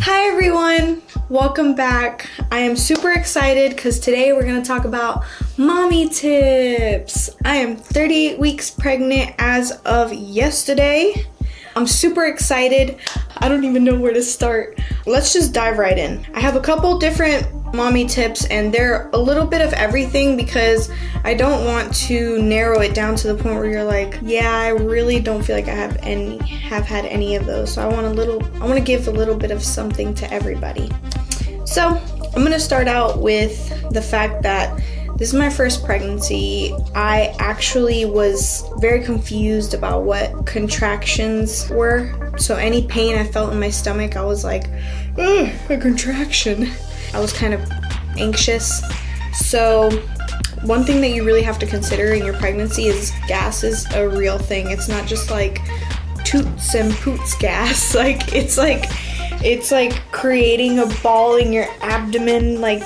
Hi everyone, welcome back. I am super excited because today we're going to talk about mommy tips. I am 38 weeks pregnant as of yesterday. I'm super excited. I don't even know where to start. Let's just dive right in. I have a couple different mommy tips and they're a little bit of everything because I don't want to narrow it down to the point where you're like, yeah, I really don't feel like I have had any of those. So I want to give a little bit of something to everybody. So I'm going to start out with the fact that this is my first pregnancy. I actually was very confused about what contractions were. So any pain I felt in my stomach, I was like, a contraction. I was kind of anxious. So one thing that you really have to consider in your pregnancy is gas is a real thing. It's not just like toots and poots gas. It's like creating a ball in your abdomen. Like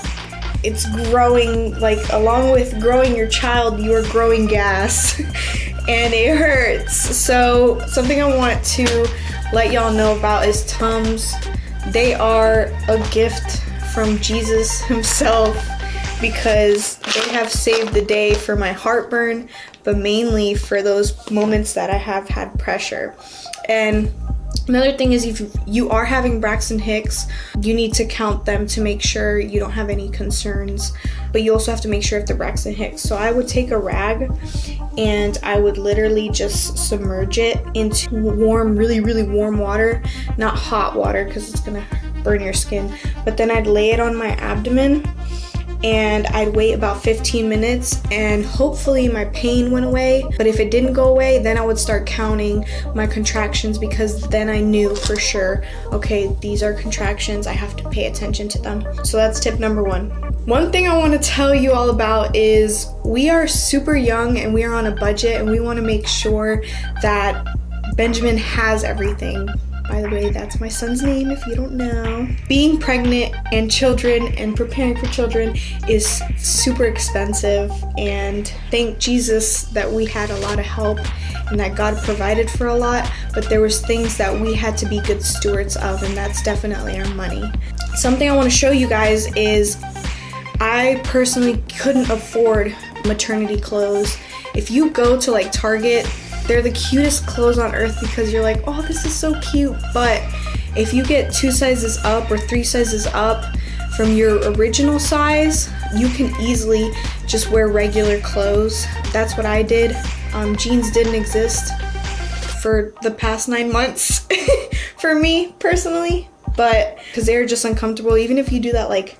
it's growing, like along with growing your child, you are growing gas and it hurts. So something I want to let y'all know about is Tums. They are a gift from Jesus himself because they have saved the day for my heartburn, but mainly for those moments that I have had pressure. And another thing is, if you are having Braxton Hicks, you need to count them to make sure you don't have any concerns, but you also have to make sure if they're Braxton Hicks. So I would take a rag and I would literally just submerge it into warm, really, really warm water, not hot water because it's gonna burn your skin, but then I'd lay it on my abdomen and I'd wait about 15 minutes and hopefully my pain went away. But if it didn't go away, then I would start counting my contractions because then I knew for sure, okay, these are contractions, I have to pay attention to them. So that's tip number one. One thing I want to tell you all about is we are super young and we are on a budget and we want to make sure that Benjamin has everything. By the way, that's my son's name if you don't know. Being pregnant and children and preparing for children is super expensive, and thank Jesus that we had a lot of help and that God provided for a lot, but there was things that we had to be good stewards of, and that's definitely our money. Something I want to show you guys is I personally couldn't afford maternity clothes. If you go to like Target, they're the cutest clothes on earth because you're like, oh, this is so cute. But if you get 2 sizes up or 3 sizes up from your original size, you can easily just wear regular clothes. That's what I did. Jeans didn't exist for the past 9 months for me personally, but because they're just uncomfortable. Even if you do that like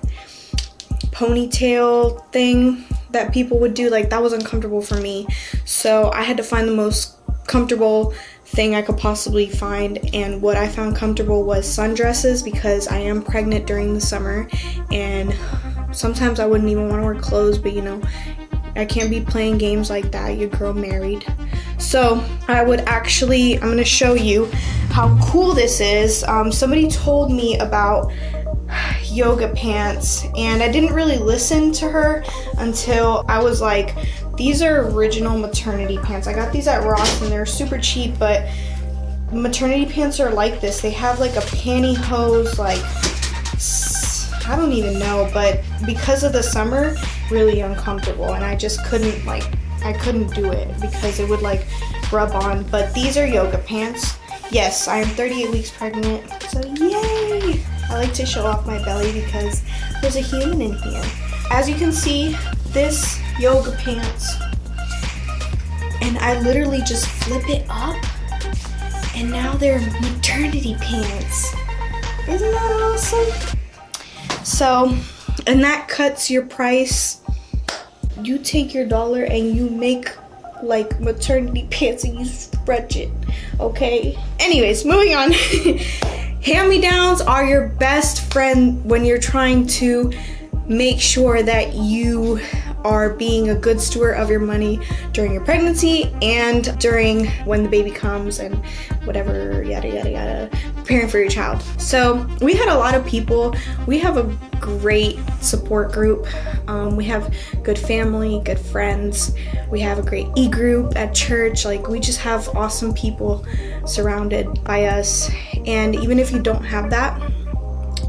ponytail thing that people would do, like that was uncomfortable for me. So I had to find the most comfortable thing I could possibly find, and what I found comfortable was sundresses because I am pregnant during the summer and sometimes I wouldn't even want to wear clothes, but you know, I can't be playing games like that. Your girl married. So I'm going to show you how cool this is. Somebody told me about yoga pants and I didn't really listen to her until I was like, these are original maternity pants. I got these at Ross and they're super cheap, but maternity pants are like this. They have like a pantyhose, like, I don't even know, but because of the summer, really uncomfortable, and I just couldn't do it because it would like rub on. But these are yoga pants. Yes, I am 38 weeks pregnant, so yay! I like to show off my belly because there's a human in here. As you can see, this yoga pants, and I literally just flip it up and now they're maternity pants. Isn't that awesome? So, and that cuts your price. You take your $1 and you make like maternity pants and you stretch it, okay? Anyways, moving on. Hand-me-downs are your best friend when you're trying to make sure that you are being a good steward of your money during your pregnancy and during when the baby comes and whatever, yada yada yada, preparing for your child. So we had a lot of people. We have a great support group. We have good family, good friends. We have a great e-group at church. Like, we just have awesome people surrounded by us. And even if you don't have that,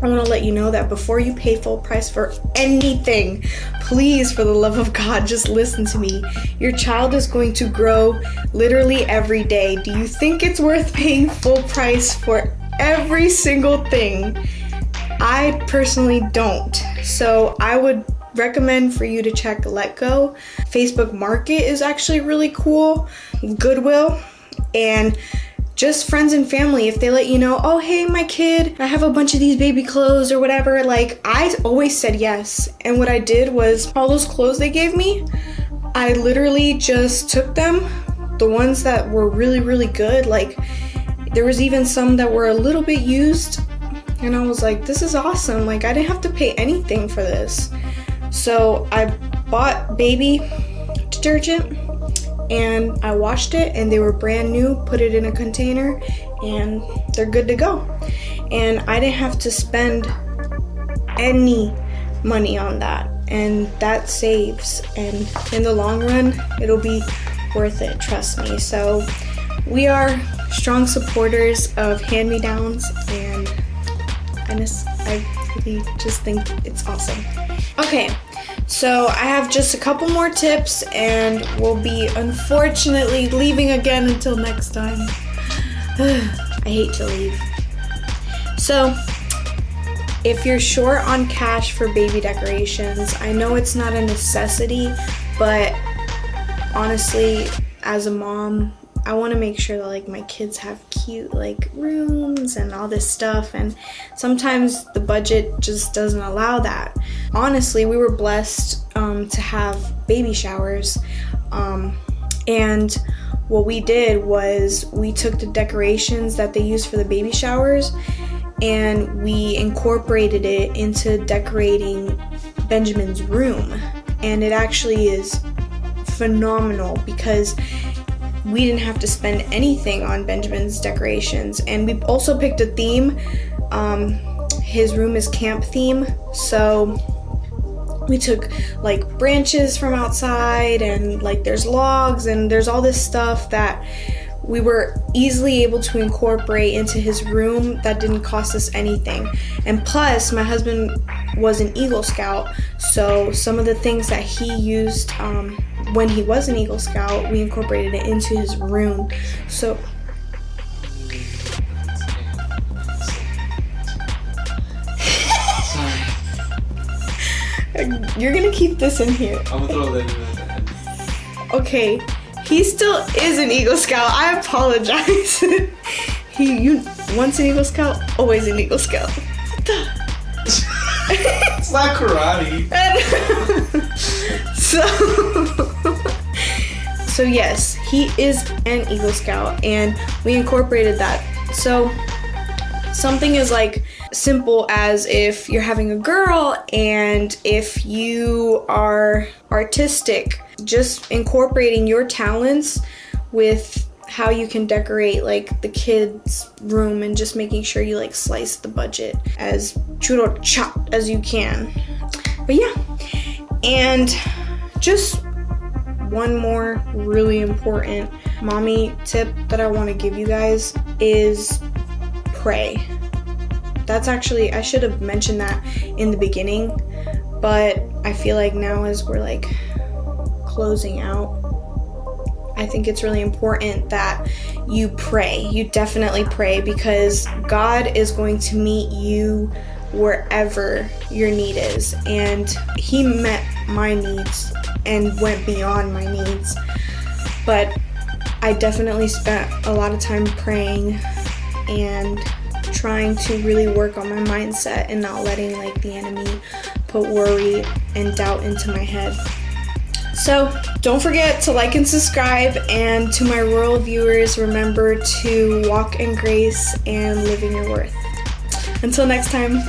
I want to let you know that before you pay full price for anything, please, for the love of God, just listen to me. Your child is going to grow literally every day. Do you think it's worth paying full price for every single thing? I personally don't. So I would recommend for you to check Let Go. Facebook Market is actually really cool. Goodwill, and just friends and family, if they let you know, oh, hey, my kid, I have a bunch of these baby clothes or whatever, like, I always said yes. And what I did was, all those clothes they gave me, I literally just took them, the ones that were really, really good. Like, there was even some that were a little bit used, and I was like, this is awesome. Like, I didn't have to pay anything for this. So I bought baby detergent, and I washed it, and they were brand new, put it in a container, and they're good to go. And I didn't have to spend any money on that, and that saves, and in the long run it'll be worth it, trust me. So we are strong supporters of hand-me-downs, and I really just think it's awesome. Okay, so I have just a couple more tips, and we'll be unfortunately leaving again until next time. I hate to leave. So, if you're short on cash for baby decorations, I know it's not a necessity, but honestly, as a mom, I want to make sure that like my kids have cute like rooms and all this stuff, and sometimes the budget just doesn't allow that. Honestly, we were blessed to have baby showers, and what we did was we took the decorations that they used for the baby showers and we incorporated it into decorating Benjamin's room, and it actually is phenomenal because we didn't have to spend anything on Benjamin's decorations. And we also picked a theme. His room is camp theme, so we took like branches from outside, and like there's logs and there's all this stuff that we were easily able to incorporate into his room that didn't cost us anything. And plus, my husband was an Eagle Scout, so some of the things that he used when he was an Eagle Scout, we incorporated it into his room. So you're gonna keep this in here. I'm gonna throw that in. Okay, he still is an Eagle Scout. I apologize. You once an Eagle Scout, always an Eagle Scout. What the? It's not karate. So yes, he is an Eagle Scout, and we incorporated that. So something is like simple as if you're having a girl and if you are artistic, just incorporating your talents with how you can decorate like the kids' room, and just making sure you like slice the budget as churro chopped as you can. But yeah, and just one more really important mommy tip that I want to give you guys is pray. That's actually, I should have mentioned that in the beginning, but I feel like now as we're like closing out, I think it's really important that you pray. You definitely pray, because God is going to meet you wherever your need is. And He met my needs and went beyond my needs. But I definitely spent a lot of time praying and trying to really work on my mindset and not letting like the enemy put worry and doubt into my head. So don't forget to like and subscribe, and to my royal viewers, remember to walk in grace and live in your worth. Until next time.